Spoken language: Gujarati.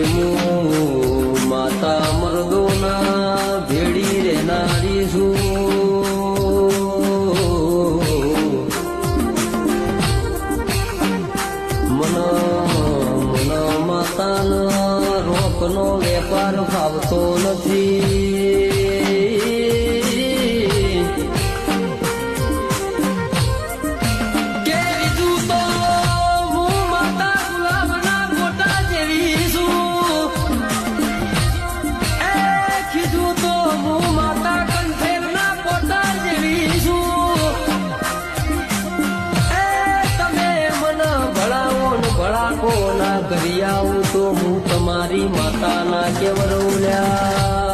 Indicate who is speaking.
Speaker 1: હું માતા મર્દોના ભેડી રહેનારી છું. મન માતાના રોકનો વેપાર ફાવતો નથી. ના કરી આવું તો હું તમારી માતાના કેવડું લ્યા.